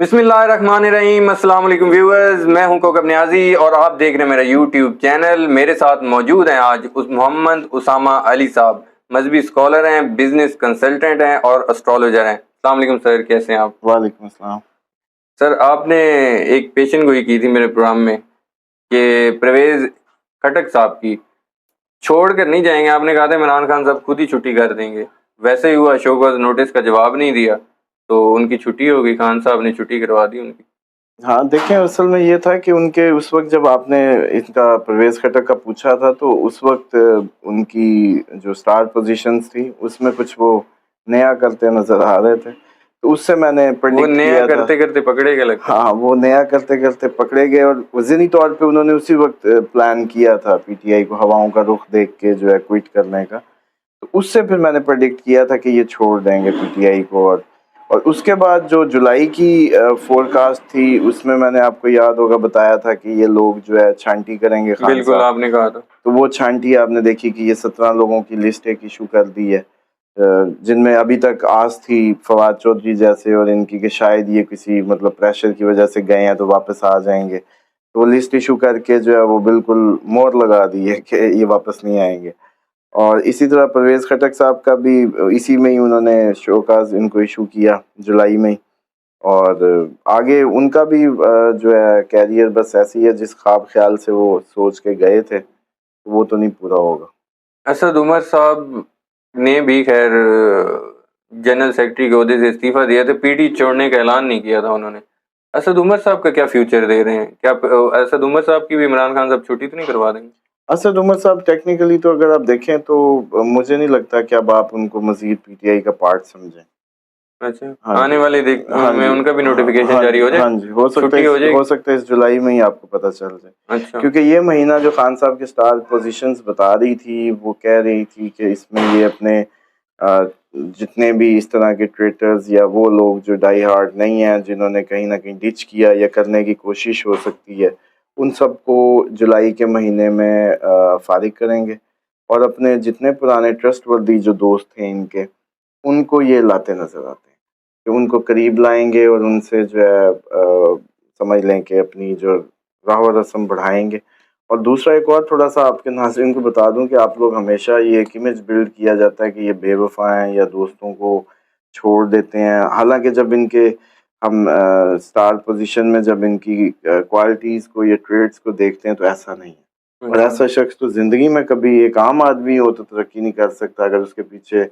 बिस्मिल्लाहिर्रहमानिर्रहीम। अस्सलाम वालेकुम व्यूअर्स, मैं हूं कोकब नियाजी और आप देख रहे हैं मेरा यूट्यूब चैनल। मेरे साथ मौजूद हैं आज मोहम्मद उसामा अली साहब। मजहबी स्कॉलर हैं, बिजनेस कंसल्टेंट हैं और एस्ट्रोलॉजर हैं। अस्सलाम वालेकुम सर, कैसे हैं आप? वालेकुम अस्सलाम। सर, आपने एक पेशन गोई की थी मेरे प्रोग्राम में कि परवेज खटक साहब की छोड़ कर नहीं जाएंगे। आपने कहा था इमरान खान साहब खुद ही छुट्टी कर देंगे। वैसे ही हुआ, शोकॉज नोटिस का जवाब नहीं दिया तो उनकी छुट्टी हो गई। खान साहब ने छुट्टी करवा दी उनकी। हाँ, देखें असल में ये था कि उनके उस वक्त जब आपने इनका परवेज़ खटक का पूछा था तो उस वक्त उनकी जो स्टार पोजीशंस थी उसमें कुछ वो नया करते नज़र आ रहे थे, तो उससे मैंने वो प्रेडिक्ट नया किया था। करते करते पकड़े गए लगता है। हाँ, वो नया करते करते पकड़े गए और वज़नी तौर पे उन्होंने उसी वक्त प्लान किया था पीटीआई को हवाओं का रुख देख के जो है क्विट करने का। तो उससे फिर मैंने प्रेडिक्ट किया था कि ये छोड़ देंगे पीटीआई को। और उसके बाद जो जुलाई की फोरकास्ट थी उसमें मैंने आपको याद होगा बताया था कि ये लोग जो है छांटी करेंगे खान बिल्कुल, साहब। आपने कहा था। तो वो छांटी आपने देखी कि ये 17 लोगों की लिस्ट एक इशू कर दी है, जिनमें अभी तक आस थी फवाद चौधरी जैसे और इनकी कि शायद ये किसी मतलब प्रेशर की वजह से गए हैं तो वापस आ जाएंगे। तो वो लिस्ट इशू करके जो है वो बिल्कुल मोहर लगा दी है कि ये वापस नहीं आएंगे। और इसी तरह परवेज़ खटक साहब का भी इसी में ही उन्होंने शोकाज इनको इशू किया जुलाई में ही। और आगे उनका भी जो है कैरियर बस ऐसी है जिस ख्वाब ख्याल से वो सोच के गए थे वो तो नहीं पूरा होगा। असद उमर साहब ने भी खैर जनरल सेक्रेटरी के ओहदे से इस्तीफा दिया था। पीटी छोड़ने का ऐलान नहीं किया था उन्होंने। असद उमर साहब का क्या फ्यूचर दे रहे हैं? क्या असद उमर साहब की भी इमरान खान साहब छुट्टी तो नहीं करवा देंगे? असद उमर साहब टेक्निकली तो अगर आप देखें तो मुझे नहीं लगता कि अब आप उनको मजीद पीटीआई का पार्ट समझें। अच्छा, हाँ आने जी, वाले हाँ में जी, उनका भी हाँ नोटिफिकेशन हाँ जारी हो जाए, हाँ जी, हो सकता है छुट्टी हो जाएगी। हो सकता है इस जुलाई में ही आपको पता चल जाए। अच्छा, क्योंकि ये महीना जो खान साहब के स्टार पोजीशंस बता रही थी वो कह रही थी कि इसमें ये अपने जितने भी इस तरह के ट्रेटर्स या वो लोग जो डाई हार्ड नहीं हैं जिन्होंने कहीं ना कहीं डिच किया या करने की कोशिश हो सकती है उन सबको जुलाई के महीने में फारिग करेंगे और अपने जितने पुराने ट्रस्ट वर्दी जो दोस्त थे इनके उनको ये लाते नजर आते हैं कि उनको करीब लाएंगे और उनसे जो है समझ लें कि अपनी जो राह व रस्म बढ़ाएंगे। और दूसरा एक और थोड़ा सा आपके नाज़रीन को बता दूं कि आप लोग हमेशा ये एक इमेज बिल्ड किया जाता है कि ये बेवफा हैं या दोस्तों को छोड़ देते हैं, हालांकि जब इनके हम स्टार पोजीशन में जब इनकी क्वालिटीज़ को या ट्रेड्स को देखते हैं तो ऐसा नहीं है। और ऐसा शख्स तो ज़िंदगी में कभी एक आम आदमी हो तो तरक्की नहीं कर सकता अगर उसके पीछे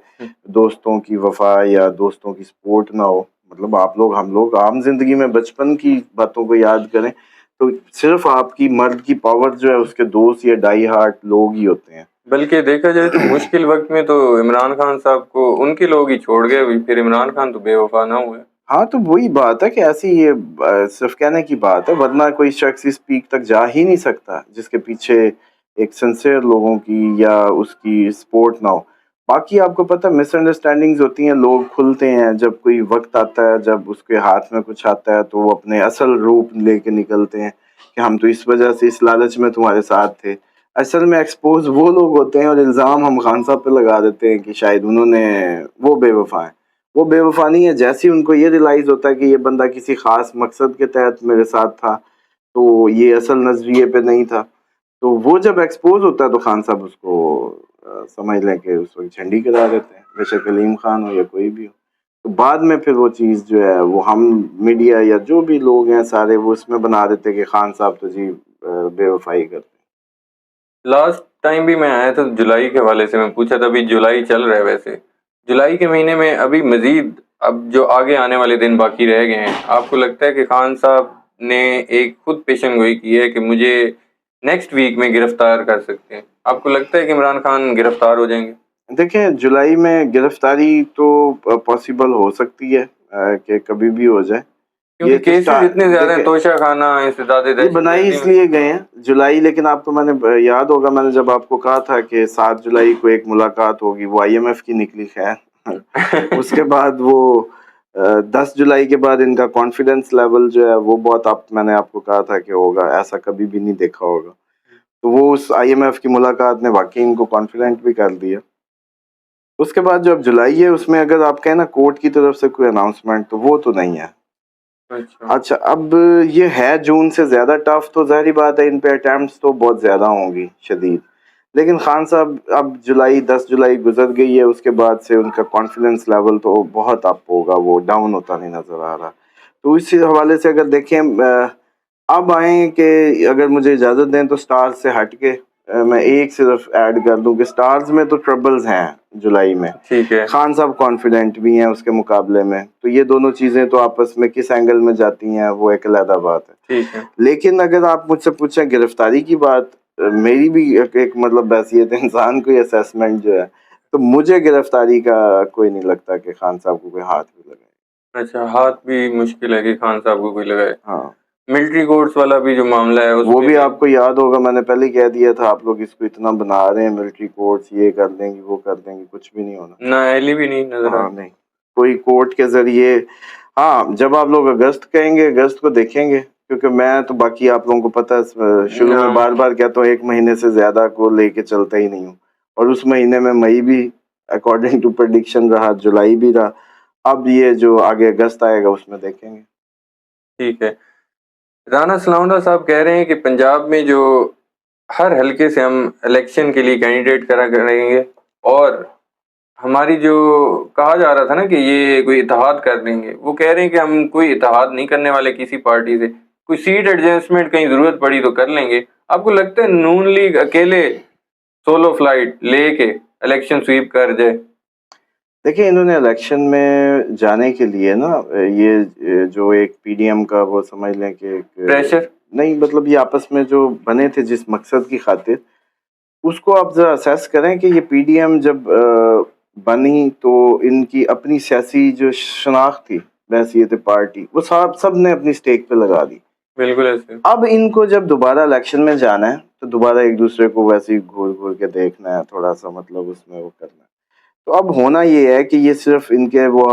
दोस्तों की वफा या दोस्तों की सपोर्ट ना हो। मतलब आप लोग हम लोग आम जिंदगी में बचपन की बातों को याद करें तो सिर्फ आपकी मर्द की पावर जो है उसके दोस्त या डाई हार्ट लोग ही होते हैं। बल्कि देखा जाए तो मुश्किल वक्त में तो इमरान खान साहब को उनके लोग ही छोड़ गए, फिर इमरान खान तो बेवफा ना हुए। हाँ, तो वही बात है कि ऐसी ये सिर्फ कहने की बात है, वरना कोई शख्स इस पीक तक जा ही नहीं सकता जिसके पीछे एक सिंसियर लोगों की या उसकी सपोर्ट ना हो। बाकी आपको पता है मिसअंडरस्टैंडिंग्स होती हैं, लोग खुलते हैं जब कोई वक्त आता है, जब उसके हाथ में कुछ आता है तो वो अपने असल रूप लेके निकलते हैं कि हम तो इस वजह से इस लालच में तुम्हारे साथ थे। असल में एक्सपोज वो लोग होते हैं और इल्ज़ाम हम खान साहब पे लगा देते हैं कि शायद उन्होंने वो बेवफा हैं। वो बेवफा नहीं है, जैसे ही उनको ये रियलाइज होता है कि ये बंदा किसी खास मकसद के तहत मेरे साथ था तो ये असल नजरिए पे नहीं था, तो वो जब एक्सपोज होता है तो खान साहब उसको समझ लें कि उस वक्त झंडी गिरा देते हैं, बेशक अलीम खान हो या कोई भी हो। तो बाद में फिर वो चीज़ जो है वो हम मीडिया या जो भी लोग हैं सारे वो उसमें बना देते हैं कि खान साहब तो जी बेवफाई करते हैं। लास्ट टाइम भी मैं आया था जुलाई के हवाले से, मैं पूछा था, अभी जुलाई चल रहा है। वैसे जुलाई के महीने में अभी मजीद अब जो आगे आने वाले दिन बाकी रह गए हैं, आपको लगता है कि खान साहब ने एक खुद पेशन गोई की है कि मुझे नेक्स्ट वीक में गिरफ्तार कर सकते हैं? आपको लगता है कि इमरान खान गिरफ्तार हो जाएंगे? देखें जुलाई में गिरफ्तारी तो पॉसिबल हो सकती है कि कभी भी हो जाए। क्योंकि ये तो केसेस इतने ज्यादा हैं, तोशा खाना, इंसदाद ये बनाई दहशतगर्दी में। इसलिए गए हैं जुलाई, लेकिन आपको मैंने याद होगा मैंने जब आपको कहा था कि 7 जुलाई को एक मुलाकात होगी, वो आईएमएफ की निकली खैर। उसके बाद वो 10 जुलाई के बाद इनका कॉन्फिडेंस लेवल जो है वो बहुत मैंने आपको कहा था कि होगा, ऐसा कभी भी नहीं देखा होगा। तो वो उस आईएमएफ की मुलाकात ने वाकई इनको कॉन्फिडेंट भी कर दिया। उसके बाद जो अब जुलाई है उसमें अगर आप कहें ना कोर्ट की तरफ से कोई अनाउंसमेंट तो वो तो नहीं है। اچھا اچھا اب یہ ہے جون سے زیادہ ٹف، تو ظاہری بات ہے ان پہ اٹیمپٹس تو بہت زیادہ ہوں گی شدید، لیکن خان صاحب اب 10 جولائی گزر گئی ہے، اس کے بعد سے ان کا کانفیڈنس لیول تو بہت اپ ہوگا، وہ ڈاؤن ہوتا نہیں نظر آ رہا. تو اسی حوالے سے اگر دیکھیں اب آئیں کہ اگر مجھے اجازت دیں تو سٹارز سے ہٹ کے میں ایک صرف ایڈ کر دوں کہ سٹارز میں تو ٹربلز ہیں جولائی میں، ٹھیک ہے. خان صاحب کانفیڈنٹ بھی ہیں اس کے مقابلے میں، تو یہ دونوں چیزیں تو آپس میں کس اینگل میں جاتی ہیں وہ ایک علیحدہ بات ہے. ٹھیک ہے. لیکن اگر آپ مجھ سے پوچھیں گرفتاری کی بات، میری بھی ایک مطلب حیثیت انسان کو اسیسمنٹ جو ہے، تو مجھے گرفتاری کا کوئی نہیں لگتا کہ خان صاحب کو کوئی ہاتھ بھی لگے. اچھا ہاتھ بھی مشکل ہے کہ خان صاحب کو کوئی لگائے. ہاں ملٹری کورٹس والا بھی جو معاملہ ہے اس وہ پہ بھی آپ کو یاد ہوگا، میں نے پہلے کہہ دیا تھا آپ لوگ اس کو اتنا بنا رہے ہیں ملٹری کورٹس، یہ کر دیں گے وہ کر دیں گے، کچھ بھی نہیں ہونا. نہ اہلی بھی نہیں نظر ہاں آتی. نہیں، کوئی کورٹ کے ذریعے، ہاں جب آپ لوگ اگست کہیں گے اگست کو دیکھیں گے، کیونکہ میں تو باقی آپ لوگوں کو پتہ ہے شروع میں بار بار کہتا ہوں 1 مہینے سے زیادہ کو لے کے چلتا ہی نہیں ہوں، اور اس مہینے میں مئی بھی اکارڈنگ ٹو پریڈکشن رہا، جولائی بھی رہا، اب یہ جو آگے اگست آئے گا اس میں دیکھیں گے. ٹھیک ہے. رانا سلاؤنڈا صاحب کہہ رہے ہیں کہ پنجاب میں جو ہر حلقے سے ہم الیکشن کے لیے کینڈیڈیٹ کرا کریں گے، اور ہماری جو کہا جا رہا تھا نا کہ یہ کوئی اتحاد کر دیں گے، وہ کہہ رہے ہیں کہ ہم کوئی اتحاد نہیں کرنے والے کسی پارٹی سے، کوئی سیٹ ایڈجسٹمنٹ کہیں ضرورت پڑی تو کر لیں گے. آپ کو لگتا ہے نون لیگ اکیلے سولو فلائٹ لے کے الیکشن سویپ کر جائے؟ دیکھیں انہوں نے الیکشن میں جانے کے لیے نا، یہ جو ایک پی ڈی ایم کا وہ سمجھ لیں کہ پریشر نہیں، مطلب یہ آپس میں جو بنے تھے جس مقصد کی خاطر، اس کو آپ ذرا اسیس کریں کہ یہ پی ڈی ایم جب بنی تو ان کی اپنی سیاسی جو شناخت تھی بحیثیت پارٹی، وہ سب نے اپنی سٹیک پہ لگا دی. بالکل ایسے. اب ان کو جب دوبارہ الیکشن میں جانا ہے تو دوبارہ ایک دوسرے کو ویسے ہی گھور گھور کے دیکھنا ہے، تھوڑا سا مطلب اس میں وہ کرنا ہے. تو اب ہونا یہ ہے کہ یہ صرف ان کے وہ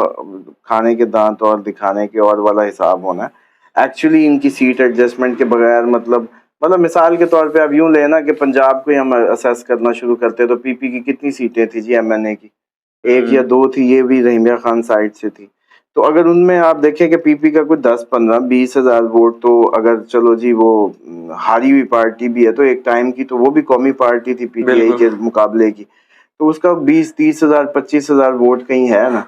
کھانے کے دانت اور دکھانے کے اور والا حساب ہونا ہے. ایکچولی ان کی سیٹ ایڈجسٹمنٹ کے بغیر مطلب مثال کے طور پہ اب یوں لینا کہ پنجاب کو ہی ہم اسیس کرنا شروع کرتے تو پی پی کی کتنی سیٹیں تھی جی ایم این اے کی؟ 1 یا 2 تھی، یہ بھی رحیمیہ خان سائڈ سے تھی. تو اگر ان میں آپ دیکھیں کہ پی پی کا کوئی 10-15-20 ہزار ووٹ، تو اگر چلو جی وہ ہاری ہوئی پارٹی بھی ہے تو ایک ٹائم کی تو وہ بھی قومی پارٹی تھی پی ٹی آئی کے مقابلے کی، تو اس کا 20-30 ہزار 25 ہزار ووٹ کہیں ہے نا.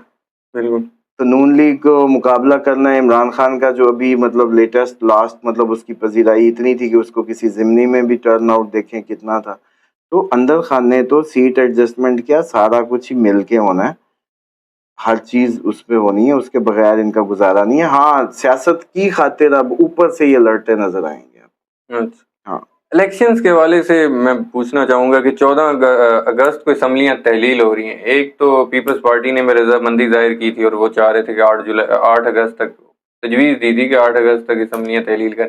بالکل. تو نون لیگ کو مقابلہ کرنا ہے. عمران خان کا جو ابھی مطلب لیٹسٹ لاسٹ مطلب اس کی پذیرائی اتنی تھی کہ اس کو کسی ضمنی میں بھی ٹرن آؤٹ دیکھیں کتنا تھا. تو اندر خان نے تو سیٹ ایڈجسٹمنٹ کیا، سارا کچھ ہی مل کے ہونا ہے، ہر چیز اس پہ ہونی ہے، اس کے بغیر ان کا گزارا نہیں ہے. ہاں سیاست کی خاطر اب اوپر سے یہ لڑتے نظر آئیں گے. اچھا ہاں الیکشنز کے حوالے سے میں پوچھنا چاہوں گا کہ 14 اگست کو اسمبلیاں تحلیل ہو رہی ہیں. ایک تو پیپلز پارٹی نے رضامندی ظاہر کی تھی اور وہ چاہ رہے تھے کہ 8 اگست تک تجویز دی تھی کہ 8 اگست تک اسمبلیاں تحلیل کر.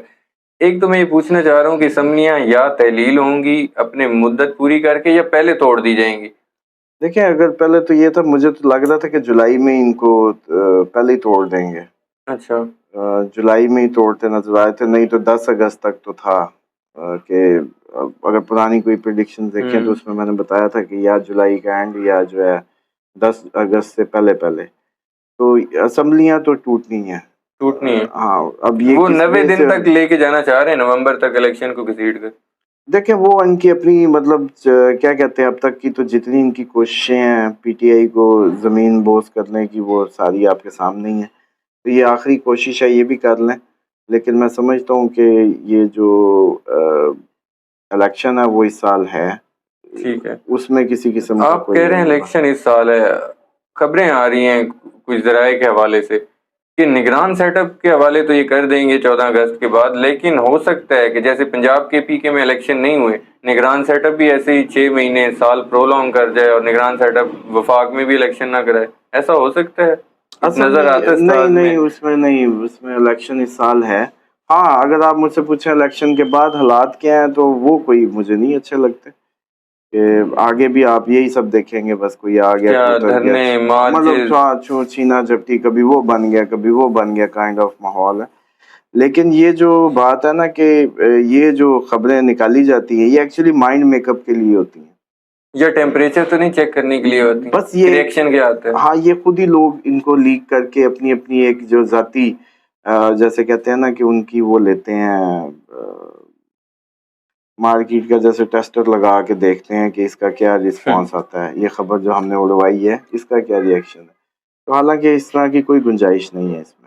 ایک تو میں یہ پوچھنا چاہ رہا ہوں کہ اسمبلیاں یا تحلیل ہوں گی اپنے مدت پوری کر کے یا پہلے توڑ دی جائیں گی؟ دیکھیں اگر پہلے تو یہ تھا، مجھے تو لگ رہا تھا کہ جولائی میں ان کو پہلے ہی توڑ دیں گے. اچھا جولائی میں ہی توڑتے نظر آئے تھے، نہیں تو 10 اگست تک تو تھا کہ اگر پرانی کوئی پریڈکشن دیکھیں تو اس میں نے بتایا تھا کہ یا جولائی کا اینڈ یا جو ہے 10 اگست سے پہلے تو اسمبلیاں تو ٹوٹنی ہیں. ہاں اب یہ وہ 90 دن تک لے کے جانا چاہ رہے ہیں، نومبر تک الیکشن کو گھسیٹ کر. دیکھیں وہ ان کی اپنی مطلب کیا کہتے ہیں، اب تک کی تو جتنی ان کی کوششیں ہیں پی ٹی آئی کو زمین بوس کرنے کی، وہ ساری آپ کے سامنے ہی ہیں. تو یہ آخری کوشش ہے، یہ بھی کر لیں. لیکن میں سمجھتا ہوں کہ یہ جو الیکشن ہے وہ اس سال ہے. ٹھیک ہے، اس میں کسی قسم آپ کہہ رہے ہیں الیکشن اس سال ہے. خبریں آ رہی ہیں کچھ ذرائع کے حوالے سے کہ نگران سیٹ اپ کے حوالے تو یہ کر دیں گے 14 اگست کے بعد، لیکن ہو سکتا ہے کہ جیسے پنجاب کے پی کے میں الیکشن نہیں ہوئے، نگران سیٹ اپ بھی ایسے ہی 6 مہینے سال پرولونگ کر جائے اور نگران سیٹ اپ وفاق میں بھی الیکشن نہ کرائے. ایسا ہو سکتا ہے؟ نظر آتا ہے نہیں اس میں الیکشن اس سال ہے. ہاں اگر آپ مجھ سے پوچھیں الیکشن کے بعد حالات کیا ہیں تو وہ کوئی مجھے نہیں اچھے لگتے کہ آگے بھی آپ یہی سب دیکھیں گے، بس کوئی آ گیا مطلب چھینا جھپٹی، کبھی وہ بن گیا کبھی وہ بن گیا کائنڈ آف ماحول ہے. لیکن یہ جو بات ہے نا کہ یہ جو خبریں نکالی جاتی ہیں یہ ایکچولی مائنڈ میک اپ کے لیے ہوتی ہیں، یا ٹیمپریچر تو نہیں چیک کرنے کے لیے ہوتی، بس یہ ریئیکشن کیا آتا ہے. ہاں یہ خود ہی لوگ ان کو لیک کر کے اپنی ایک جو ذاتی جیسے کہتے ہیں نا کہ ان کی وہ لیتے ہیں مارکیٹ کا جیسے ٹیسٹر لگا کے دیکھتے ہیں کہ اس کا کیا رسپانس آتا ہے، یہ خبر جو ہم نے اڑوائی ہے اس کا کیا ریئیکشن ہے، تو حالانکہ اس طرح کی کوئی گنجائش نہیں ہے اس میں.